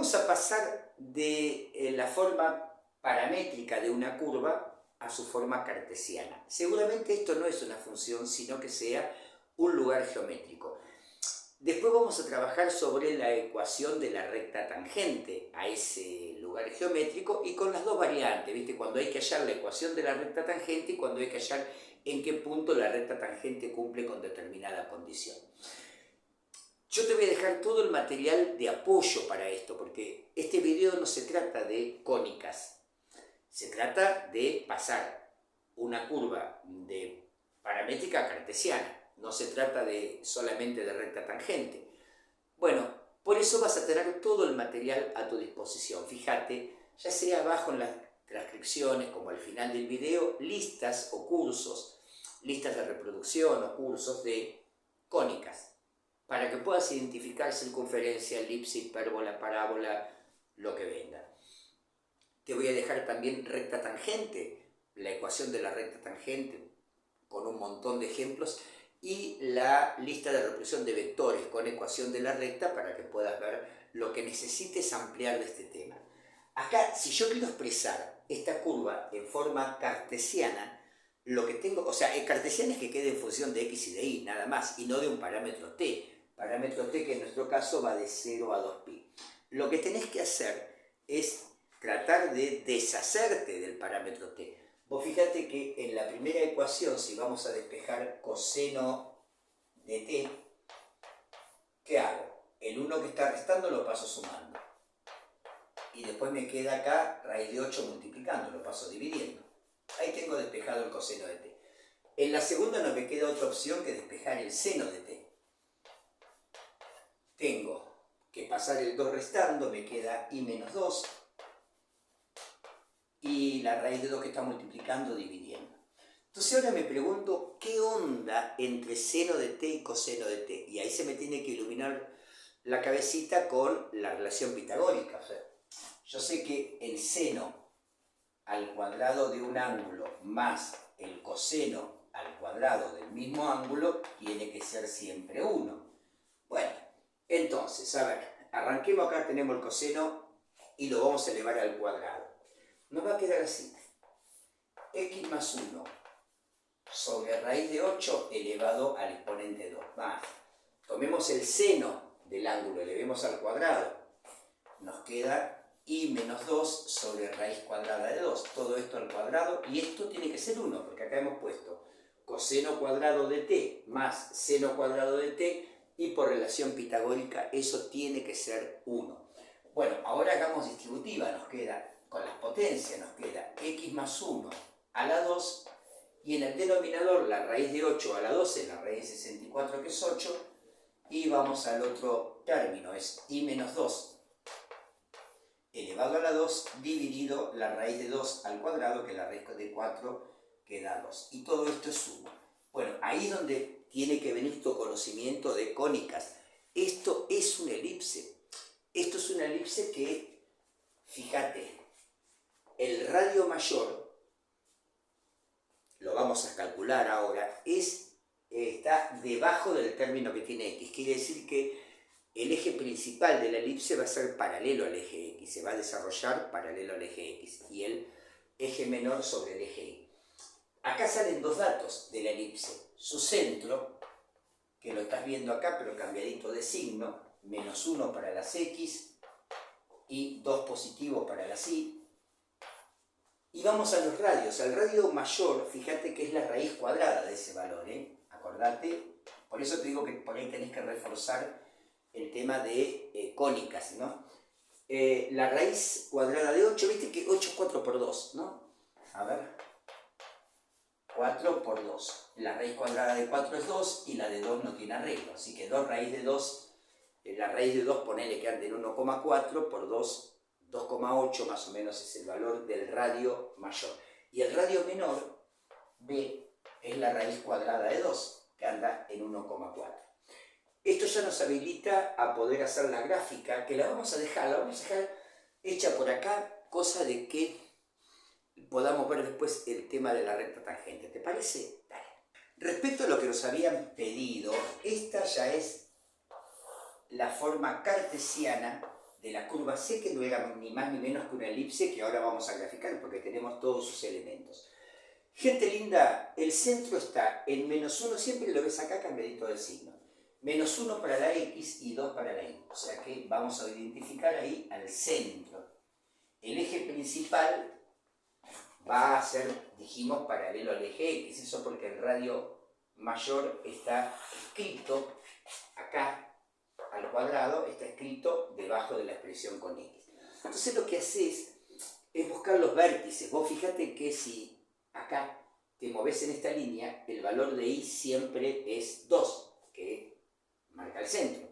vamos a pasar de la forma paramétrica de una curva a su forma cartesiana. Seguramente esto no es una función, sino que sea un lugar geométrico. Después vamos a trabajar sobre la ecuación de la recta tangente a ese lugar geométrico y con las dos variantes, ¿viste? Cuando hay que hallar la ecuación de la recta tangente y cuando hay que hallar en qué punto la recta tangente cumple con determinada condición. Yo te voy a dejar todo el material de apoyo para esto, porque este video no se trata de cónicas, se trata de pasar una curva de paramétrica a cartesiana. No se trata solamente de recta tangente. Bueno, por eso vas a tener todo el material a tu disposición. Fíjate, ya sea abajo en las transcripciones como al final del video, listas o cursos, listas de reproducción o cursos de cónicas, para que puedas identificar circunferencia, elipse, hipérbola, parábola, lo que venga. Te voy a dejar también recta tangente, la ecuación de la recta tangente, con un montón de ejemplos, y la lista de reproducción de vectores con ecuación de la recta para que puedas ver lo que necesites ampliar de este tema. Acá, si yo quiero expresar esta curva en forma cartesiana, lo que tengo, o sea, el cartesiano es que quede en función de x y de y, nada más, y no de un parámetro t. Parámetro t que en nuestro caso va de 0 a 2pi. Lo que tenés que hacer es tratar de deshacerte del parámetro t. Vos fíjate que en la primera ecuación, si vamos a despejar coseno de t, ¿qué hago? El 1 que está restando lo paso sumando. Y después me queda acá raíz de 8 multiplicando, lo paso dividiendo. Ahí tengo despejado el coseno de t. En la segunda no me queda otra opción que despejar el seno de t. Tengo que pasar el 2 restando, me queda i menos 2. Y la raíz de 2 que está multiplicando, dividiendo. Entonces ahora me pregunto, ¿qué onda entre seno de t y coseno de t? Y ahí se me tiene que iluminar la cabecita con la relación pitagórica. O sea, yo sé que el seno al cuadrado de un ángulo más el coseno al cuadrado del mismo ángulo tiene que ser siempre 1. Bueno, entonces, a ver, arranquemos acá, tenemos el coseno y lo vamos a elevar al cuadrado. Nos va a quedar así, x más 1 sobre raíz de 8 elevado al exponente 2, más, tomemos el seno del ángulo, elevemos al cuadrado, nos queda i menos 2 sobre raíz cuadrada de 2, todo esto al cuadrado, y esto tiene que ser 1, porque acá hemos puesto coseno cuadrado de t más seno cuadrado de t, y por relación pitagórica eso tiene que ser 1. Bueno, ahora hagamos distributiva, nos queda con las potencias, nos queda x más 1 a la 2, y en el denominador la raíz de 8 a la 12, la raíz de 64 que es 8, y vamos al otro término, es i menos 2 elevado a la 2 dividido la raíz de 2 al cuadrado, que la raíz de 4 queda 2, y todo esto es 1. Bueno, ahí es donde tiene que venir tu conocimiento de cónicas. Esto es una elipse. Esto es una elipse que, fíjate, el radio mayor, lo vamos a calcular ahora, está debajo del término que tiene x. Quiere decir que el eje principal de la elipse va a ser paralelo al eje x, se va a desarrollar paralelo al eje x, y el eje menor sobre el eje y. Acá salen dos datos de la elipse. Su centro, que lo estás viendo acá, pero cambiadito de signo, menos 1 para las x y 2 positivo para las y. Y vamos a los radios. El radio mayor, fíjate que es la raíz cuadrada de ese valor, acordate. Por eso te digo que por ahí tenés que reforzar el tema de cónicas, ¿no? La raíz cuadrada de 8, viste que 8 es 4 por 2, ¿no? A ver, 4 por 2. La raíz cuadrada de 4 es 2 y la de 2 no tiene arreglo. Así que 2 raíz de 2, la raíz de 2 ponele que ande en 1,4 por 2, 2,8 más o menos es el valor del radio mayor. Y el radio menor, B, es la raíz cuadrada de 2, que anda en 1,4. Esto ya nos habilita a poder hacer la gráfica, que la vamos a dejar hecha por acá, cosa de que podamos ver después el tema de la recta tangente. ¿Te parece? Dale. Respecto a lo que nos habían pedido, esta ya es la forma cartesiana de la curva C, que no era ni más ni menos que una elipse que ahora vamos a graficar porque tenemos todos sus elementos. Gente linda, el centro está en -1, siempre lo ves acá cambiadito del signo. -1 para la X y 2 para la Y. O sea que vamos a identificar ahí al centro. El eje principal va a ser, dijimos, paralelo al eje X. Eso porque el radio mayor está escrito acá, al cuadrado, está escrito debajo de la expresión con X. Entonces lo que haces es buscar los vértices. Vos fíjate que si acá te moves en esta línea, el valor de Y siempre es 2, que marca el centro.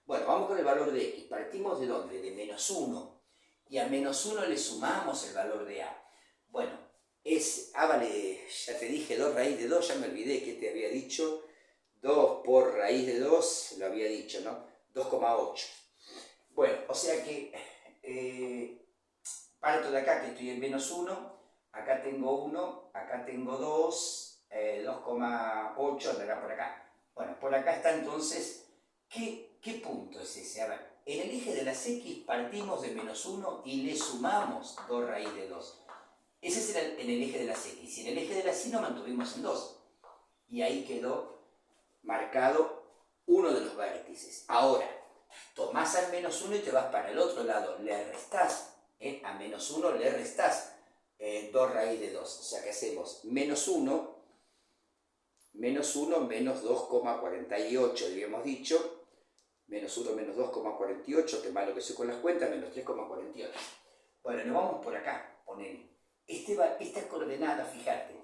Bueno, vamos con el valor de X. Partimos de ¿dónde? De -1. Y a -1 le sumamos el valor de A. Bueno, vale, ya te dije 2 raíz de 2, ya me olvidé que te había dicho. 2 por raíz de 2, lo había dicho, ¿no? 2,8. Bueno, o sea que parto de acá que estoy en -1, acá tengo 1, acá tengo 2, 2,8 andará por acá. Bueno, por acá está entonces, ¿qué punto es ese? A ver, en el eje de las X partimos de -1 y le sumamos 2 raíz de 2. Ese es en el eje de las X. Y en el eje de las Y nos mantuvimos en 2. Y ahí quedó marcado uno de los vértices. Ahora, tomás al -1 y te vas para el otro lado. Le restás, a -1 le restás 2 raíz de 2. O sea que hacemos -1 menos 2,48, habíamos dicho. -1 menos 2,48, qué malo que soy con las cuentas, menos 3,48. Bueno, nos vamos por acá, ponele. Esta coordenada, fíjate,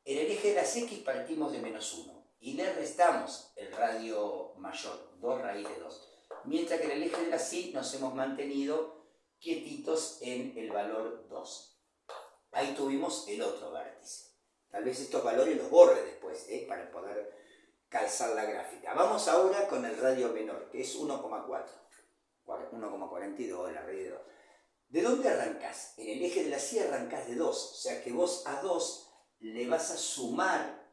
en el eje de las X partimos de -1 y le restamos el radio mayor, 2 raíz de 2. Mientras que en el eje de las Y nos hemos mantenido quietitos en el valor 2. Ahí tuvimos el otro vértice. Tal vez estos valores los borre después, para poder calzar la gráfica. Vamos ahora con el radio menor, que es 1,4. 1,42 la raíz de 2. ¿De dónde arrancás? En el eje de la Y arrancás de 2, o sea que vos a 2 le vas a sumar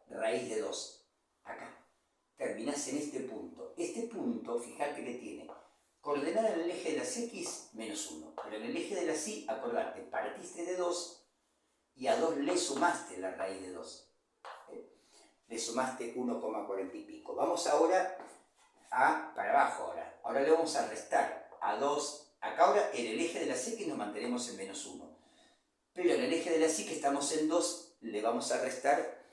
raíz de 2. Acá. Terminás en este punto. Este punto, fíjate que tiene coordenada en el eje de las X, -1. Pero en el eje de las Y, acordate, partiste de 2 y a 2 le sumaste la raíz de 2. Le sumaste 1,40 y pico. Vamos ahora para abajo ahora. Ahora le vamos a restar a 2. Acá ahora en el eje de las X nos mantenemos en -1. Pero en el eje de las Y que estamos en 2, le vamos a restar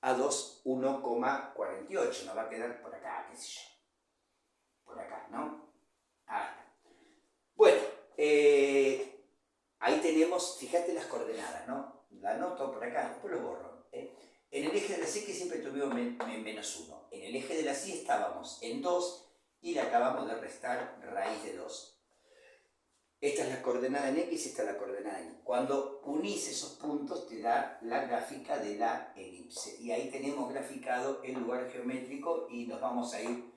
a 2 1,48. Nos va a quedar por acá, qué sé yo. Por acá, ¿no? Bueno, ahí tenemos, fíjate las coordenadas, ¿no? La anoto por acá, después lo borro. En el eje de las X siempre tuvimos -1. En el eje de las Y estábamos en 2 y le acabamos de restar raíz de 2. Esta es la coordenada en X y esta es la coordenada en Y. Cuando unís esos puntos te da la gráfica de la elipse. Y ahí tenemos graficado el lugar geométrico y nos vamos a ir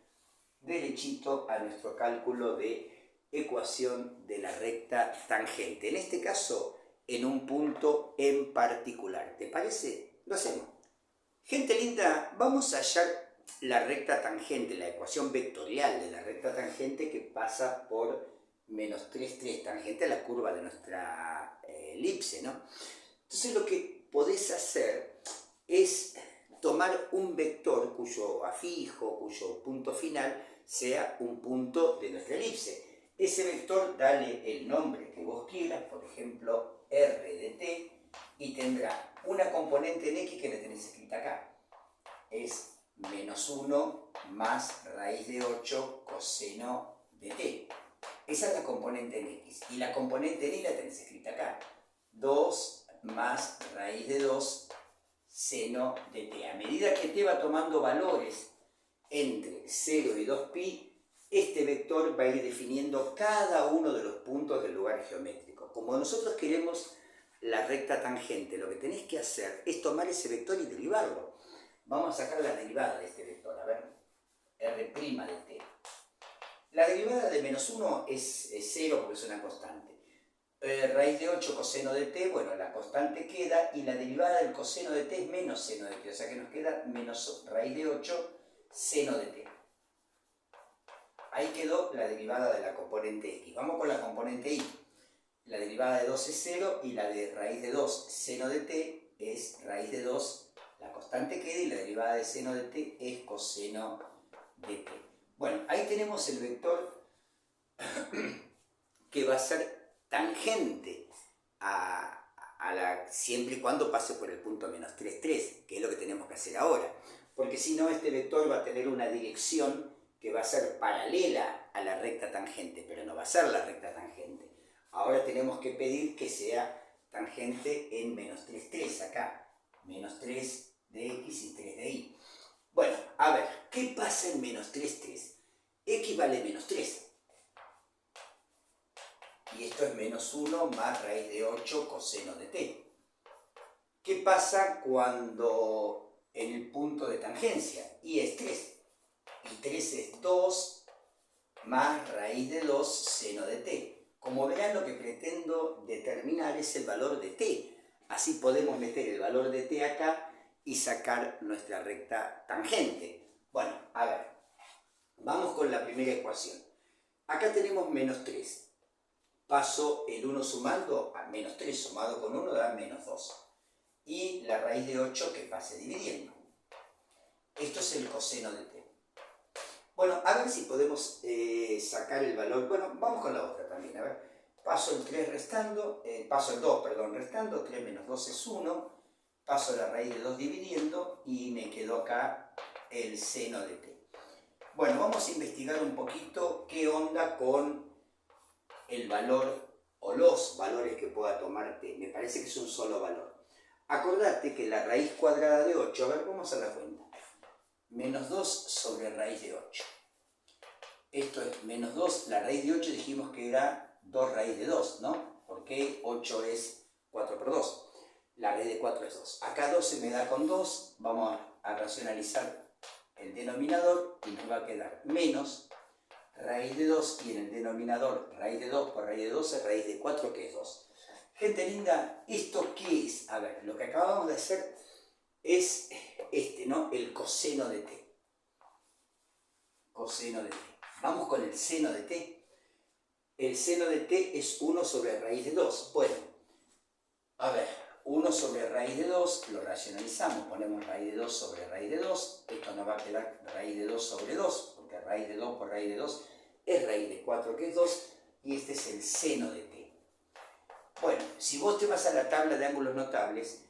derechito a nuestro cálculo de ecuación de la recta tangente. En este caso, en un punto en particular. ¿Te parece? Lo hacemos. Gente linda, vamos a hallar la recta tangente, la ecuación vectorial de la recta tangente que pasa por -3, 3, tangente a la curva de nuestra elipse, ¿no? Entonces lo que podés hacer es tomar un vector cuyo afijo, cuyo punto final sea un punto de nuestra elipse. Ese vector dale el nombre que vos quieras, por ejemplo R de t, y tendrá una componente en X que la tenés escrita acá. Es -1 más raíz de 8 coseno de t. Esa es la componente en X. Y la componente en Y la tenés escrita acá. 2 más raíz de 2 seno de t. A medida que t va tomando valores entre 0 y 2pi, este vector va a ir definiendo cada uno de los puntos del lugar geométrico. Como nosotros queremos la recta tangente, lo que tenés que hacer es tomar ese vector y derivarlo. Vamos a sacar la derivada de este vector. A ver, R' de t. La derivada de -1 es 0 porque es una constante. Raíz de 8 coseno de t, bueno, la constante queda y la derivada del coseno de t es menos seno de t, o sea que nos queda menos raíz de 8 seno de t. ahí quedó la derivada de la componente x. Vamos con la componente y. La derivada de 2 es 0 y la de raíz de 2 seno de t es raíz de 2, la constante queda, y la derivada de seno de t es coseno de t. Bueno, ahí tenemos el vector que va a ser tangente siempre y cuando pase por el punto menos 3, 3, que es lo que tenemos que hacer ahora. Porque si no, este vector va a tener una dirección que va a ser paralela a la recta tangente, pero no va a ser la recta tangente. Ahora tenemos que pedir que sea tangente en menos 3, 3 acá. Menos 3 de x y 3 de y. Bueno, a ver, ¿qué pasa en menos 3, 3? X vale menos 3. Y esto es menos 1 más raíz de 8 coseno de t. ¿Qué pasa cuando en el punto de tangencia? Y es 3. Y 3 es 2 más raíz de 2 seno de t. Como verán, lo que pretendo determinar es el valor de t. Así podemos meter el valor de t acá y sacar nuestra recta tangente. Bueno, a ver, vamos con la primera ecuación. Acá tenemos menos 3. Paso el 1 sumando, a menos 3 sumado con 1 da menos 2. Y la raíz de 8 que pase dividiendo. Esto es el coseno de t. Bueno, a ver si podemos sacar el valor. Bueno, vamos con la otra también, a ver. Paso el 3 restando, paso el 2, perdón, restando, 3 menos 2 es 1. Paso la raíz de 2 dividiendo y me quedó acá el seno de t. Bueno, vamos a investigar un poquito qué onda con el valor o los valores que pueda tomar t. Me parece que es un solo valor. Acordate que la raíz cuadrada de 8, a ver, vamos a la cuenta. Menos 2 sobre raíz de 8. Esto es menos 2, la raíz de 8 dijimos que era 2 raíz de 2, ¿no? Porque 8 es 4 por 2. La raíz de 4 es 2. Acá 2 se me da con 2, vamos a racionalizar el denominador y nos va a quedar menos raíz de 2 y en el denominador raíz de 2 por raíz de 2 es raíz de 4 que es 2. Gente linda, ¿esto qué es? A ver, lo que acabamos de hacer es ¿no? El coseno de t. Coseno de t. Vamos con el seno de t. El seno de t es 1 sobre raíz de 2. Bueno, a ver, 1 sobre raíz de 2, lo racionalizamos, ponemos raíz de 2 sobre raíz de 2. Esto nos va a quedar raíz de 2 sobre 2, porque raíz de 2 por raíz de 2 es raíz de 4 que es 2, y este es el seno de t. Bueno, si vos te vas a la tabla de ángulos notables,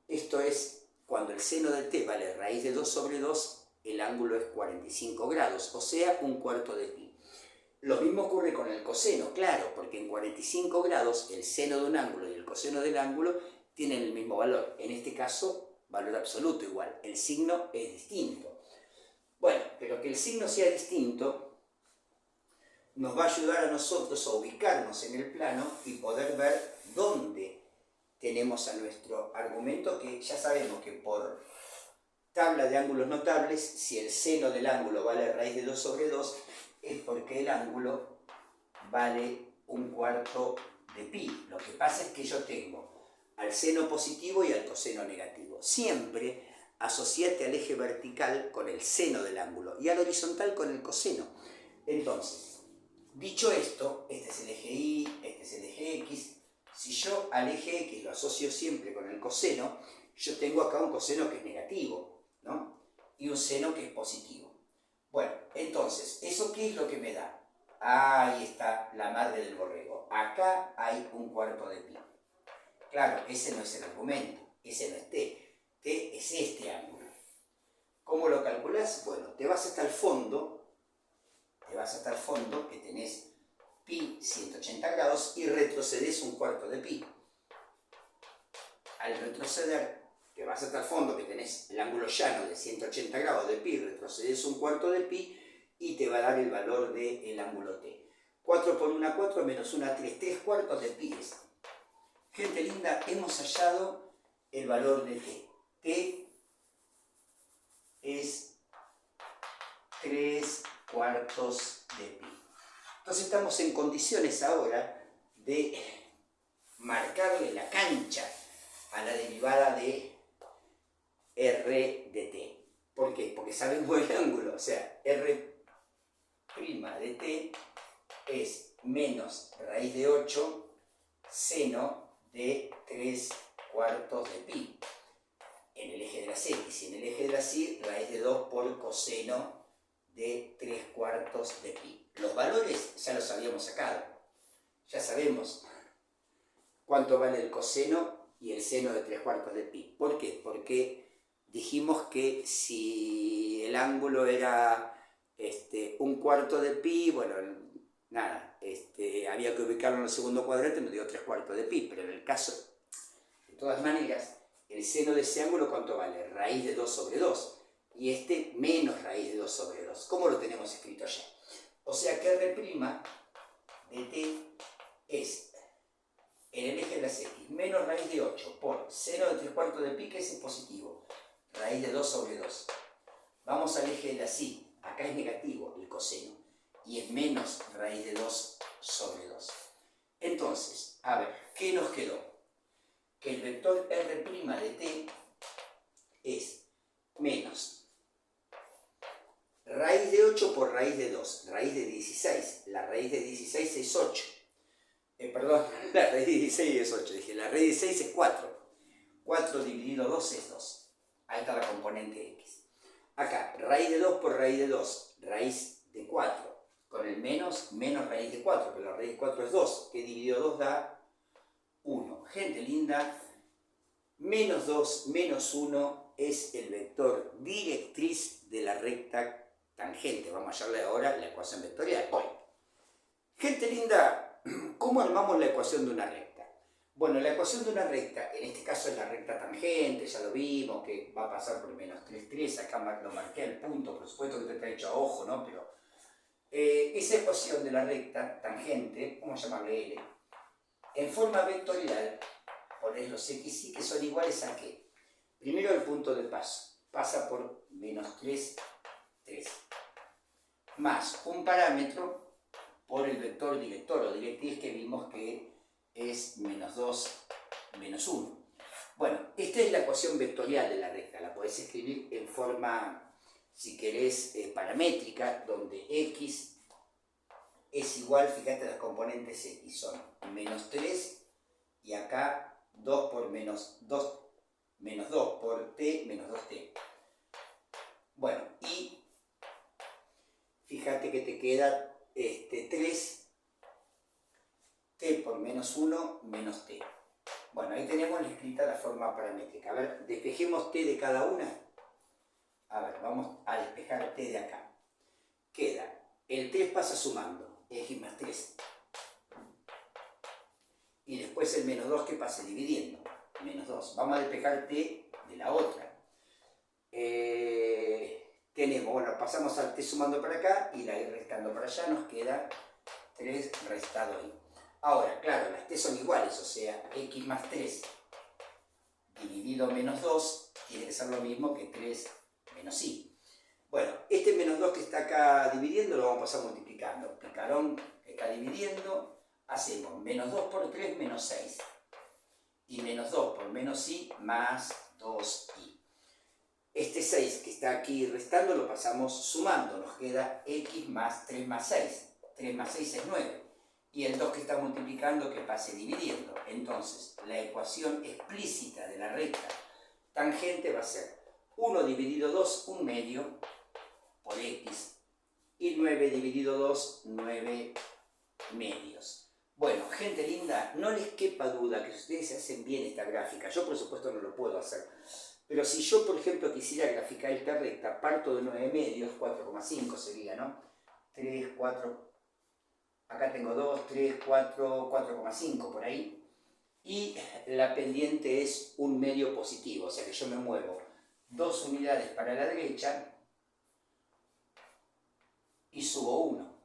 esto es cuando el seno de t vale raíz de 2 sobre 2, el ángulo es 45 grados, o sea, un cuarto de pi. Lo mismo ocurre con el coseno, claro, porque en 45 grados el seno de un ángulo y el coseno del ángulo tienen el mismo valor. En este caso, valor absoluto igual. El signo es distinto. Bueno, pero que el signo sea distinto nos va a ayudar a nosotros a ubicarnos en el plano y poder ver dónde tenemos a nuestro argumento, que ya sabemos que por tabla de ángulos notables, si el seno del ángulo vale raíz de 2 sobre 2, es porque el ángulo vale un cuarto de pi. Lo que pasa es que yo tengo al seno positivo y al coseno negativo. Siempre asociate al eje vertical con el seno del ángulo y al horizontal con el coseno. Entonces, dicho esto, este es el eje y, este es el eje x. Si yo al eje x lo asocio siempre con el coseno, yo tengo acá un coseno que es negativo, ¿no? Y un seno que es positivo. Bueno, entonces, ¿eso qué es lo que me da? Ahí está la madre del borrego. Acá hay un cuarto de pi. Claro, ese no es el argumento, ese no es t. T es este ángulo. ¿Cómo lo calculas? Bueno, te vas hasta el fondo, que tenés pi 180 grados y retrocedes un cuarto de pi. Al retroceder, te vas hasta el fondo, que tenés el ángulo llano de 180 grados de pi, retrocedes un cuarto de pi y te va a dar el valor del ángulo t. 4 por 1, 4, menos 1, 3, 3 cuartos de pi es. Gente linda, hemos hallado el valor de t. T es 3 cuartos de pi. Entonces estamos en condiciones ahora de marcarle la cancha a la derivada de r de t. ¿Por qué? Porque sabemos el ángulo, o sea, r de t es menos raíz de 8 seno de 3/4 de pi en el eje de las x, y en el eje de las y raíz de 2 por coseno de 3/4 de pi. Los valores ya los habíamos sacado, ya sabemos cuánto vale el coseno y el seno de 3/4 de pi. ¿Por qué? Porque dijimos que si el ángulo era 1/4 de pi, bueno, nada, había que ubicarlo en el segundo cuadrante, nos dio 3/4 de pi, pero en el caso, de todas maneras, el seno de ese ángulo, ¿cuánto vale? Raíz de 2 sobre 2, y menos raíz de 2 sobre 2. ¿Cómo lo tenemos escrito allá? O sea que R' de t es, en el eje de las x, menos raíz de 8 por seno de 3/4 de pi, que es positivo, raíz de 2 sobre 2. Vamos al eje de las y, acá es negativo el coseno, y es menos raíz de 2 sobre 2. Entonces, a ver, ¿qué nos quedó? Que el vector R' de t es menos raíz de 8 por raíz de 2, raíz de 16. La raíz de 16 es 8. Perdón, la raíz de 16 es 8, dije, la raíz de 16 es 4. 4 dividido 2 es 2. Ahí está la componente x. Acá, raíz de 2 por raíz de 2, raíz de 4. Con el menos raíz de 4, pero la raíz de 4 es 2, que dividido 2 da 1. Gente linda, menos 2 menos 1 es el vector directriz de la recta tangente. Vamos a hallarle ahora la ecuación vectorial. Hoy. Gente linda, ¿cómo armamos la ecuación de una recta? Bueno, la ecuación de una recta, en este caso es la recta tangente, ya lo vimos, que va a pasar por menos 3, 3, acá lo marqué al punto, por supuesto que te está hecho a ojo, ¿no? Pero esa ecuación de la recta tangente, vamos a llamarle L, en forma vectorial, ponés los x y que son iguales a ¿qué? Primero el punto de paso, pasa por menos 3, 3, más un parámetro por el vector director o directriz que vimos que es menos 2, menos 1. Bueno, esta es la ecuación vectorial de la recta, la podés escribir en forma, si querés, paramétrica, donde x es igual, fíjate las componentes x son menos 3 y acá 2 por menos 2 por t menos 2t. Bueno, y fíjate que te queda 3 t por menos 1 menos t. Bueno, ahí tenemos escrita la forma paramétrica. A ver, despejemos t de cada una. A ver, vamos a despejar t de acá. Queda, el 3 pasa sumando, x más 3. Y después el menos 2 que pase dividiendo, menos 2. Vamos a despejar t de la otra. Tenemos, bueno, pasamos al t sumando para acá y la y restando para allá, nos queda 3 restado y. Ahora, claro, las t son iguales, o sea, x más 3 dividido menos 2 tiene que ser lo mismo que 3 menos y. Bueno, este menos 2 que está acá dividiendo lo vamos a pasar multiplicando. Picarón que está dividiendo, hacemos menos 2 por 3 menos 6. Y menos 2 por menos y más 2i. Este 6 que está aquí restando lo pasamos sumando, nos queda x más 3 más 6. 3 más 6 es 9. Y el 2 que está multiplicando que pase dividiendo. Entonces, la ecuación explícita de la recta tangente va a ser 1 dividido 2, 1 medio, por x. Y 9 dividido 2, 9 medios. Bueno, gente linda, no les quepa duda que ustedes hacen bien esta gráfica. Yo, por supuesto, no lo puedo hacer. Pero si yo, por ejemplo, quisiera graficar esta recta, parto de 9 medios, 4,5 sería, ¿no? 3, 4... Acá tengo 2, 3, 4, 4,5 por ahí. Y la pendiente es 1 medio positivo, o sea que yo me muevo 2 unidades para la derecha y subo 1.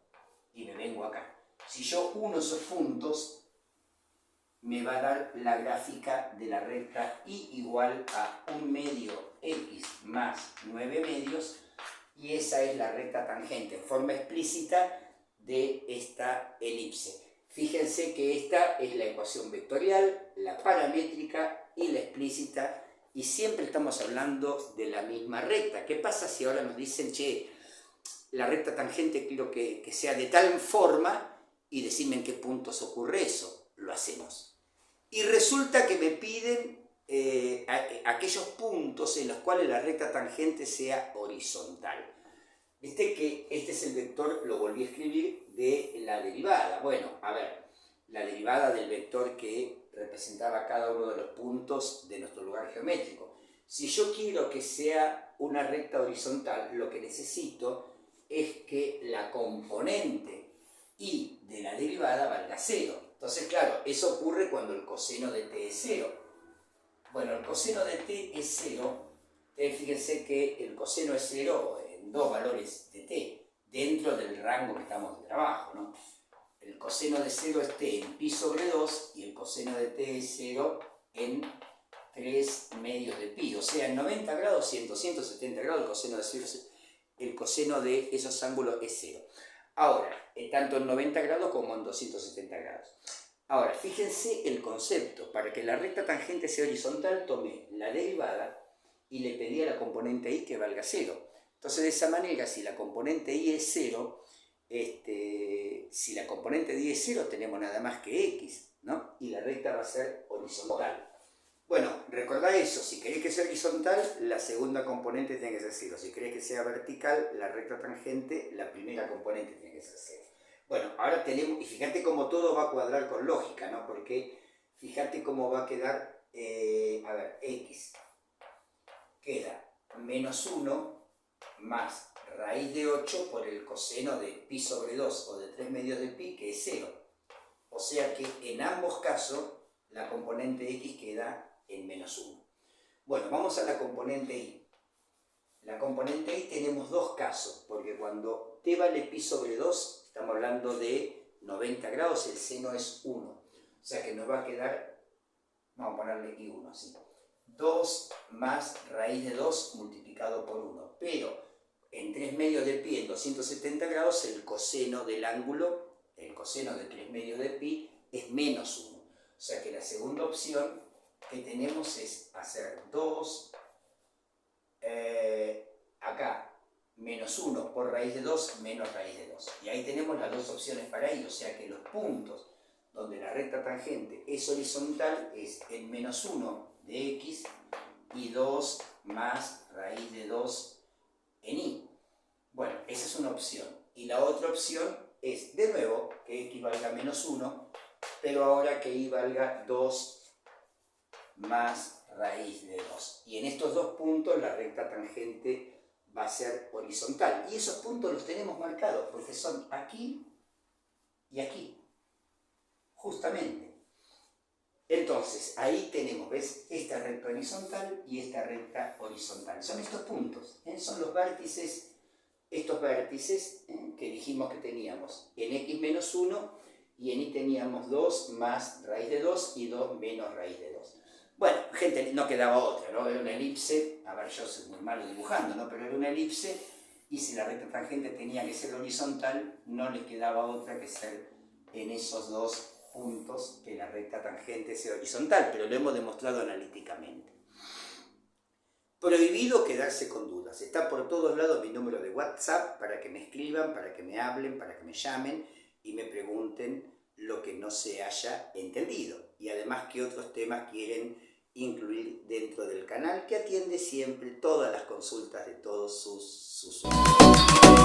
Y me vengo acá. Si yo uno esos puntos, me va a dar la gráfica de la recta y igual a 1 medio x más 9 medios. Y esa es la recta tangente en forma explícita de esta elipse. Fíjense que esta es la ecuación vectorial, la paramétrica y la explícita, y siempre estamos hablando de la misma recta. ¿Qué pasa si ahora nos dicen, che, la recta tangente quiero que sea de tal forma y decirme en qué puntos ocurre eso. Lo hacemos. Y resulta que me piden aquellos puntos en los cuales la recta tangente sea horizontal. Viste que este es el vector, lo volví a escribir, de la derivada. Bueno, a ver, la derivada del vector que representaba cada uno de los puntos de nuestro lugar geométrico. Si yo quiero que sea una recta horizontal, lo que necesito es que la componente y de la derivada valga 0. Entonces, claro, eso ocurre cuando el coseno de t es 0. Bueno, el coseno de t es 0. Fíjense que el coseno es 0 en dos valores de t, dentro del rango que estamos de trabajo, ¿no? El coseno de 0 es t en pi sobre 2 y el coseno de t es 0 en 3 medios de pi. O sea, en 90 grados, 170 grados, el coseno de esos ángulos es 0. Ahora, tanto en 90 grados como en 270 grados. Ahora, fíjense el concepto. Para que la recta tangente sea horizontal, tomé la derivada y le pedí a la componente y que valga 0. Entonces, de esa manera, si la componente y es 0, si la componente de y es 0, tenemos nada más que x, ¿no? Y la recta va a ser horizontal. Bueno, recordá eso. Si querés que sea horizontal, la segunda componente tiene que ser 0. Si querés que sea vertical, la recta tangente, la primera componente tiene que ser 0. Bueno, ahora tenemos, y fíjate cómo todo va a cuadrar con lógica, ¿no? Porque fíjate cómo va a quedar, a ver, x queda menos 1 más raíz de 8 por el coseno de pi sobre 2 o de 3 medios de pi, que es 0. O sea que en ambos casos la componente x queda en menos 1. Bueno, vamos a la componente y. La componente y tenemos dos casos, porque cuando t vale pi sobre 2, estamos hablando de 90 grados, el seno es 1. O sea que nos va a quedar, vamos a ponerle i1 así, 2 más raíz de 2 multiplicado por 1. Pero en 3 medios de pi, en 270 grados, el coseno del ángulo, el coseno de 3 medios de pi, es menos 1. O sea que la segunda opción que tenemos es hacer 2, acá, menos 1 por raíz de 2 menos raíz de 2. Y ahí tenemos las dos opciones para ir, o sea que los puntos donde la recta tangente es horizontal es en menos 1 de x y 2 más raíz de 2 en y. Bueno, esa es una opción. Y la otra opción es, de nuevo, que x valga menos 1, pero ahora que y valga 2 más raíz de 2. Y en estos dos puntos la recta tangente va a ser horizontal. Y esos puntos los tenemos marcados porque son aquí y aquí, justamente. Entonces, ahí tenemos, ¿ves? Esta recta horizontal y esta recta horizontal. Son estos puntos, son los vértices, estos vértices que dijimos que teníamos en x menos 1 y en y teníamos 2 más raíz de 2 y 2 menos raíz de 2. Bueno, gente, no quedaba otra, ¿no? Era una elipse, a ver, yo soy muy malo dibujando, ¿no? Pero era una elipse y si la recta tangente tenía que ser horizontal, no les quedaba otra que ser en esos dos puntos que la recta tangente sea horizontal, pero lo hemos demostrado analíticamente. Prohibido quedarse con dudas. Está por todos lados mi número de WhatsApp para que me escriban, para que me hablen, para que me llamen y me pregunten lo que no se haya entendido. Y además qué otros temas quieren incluir dentro del canal, que atiende siempre todas las consultas de todos sus usuarios.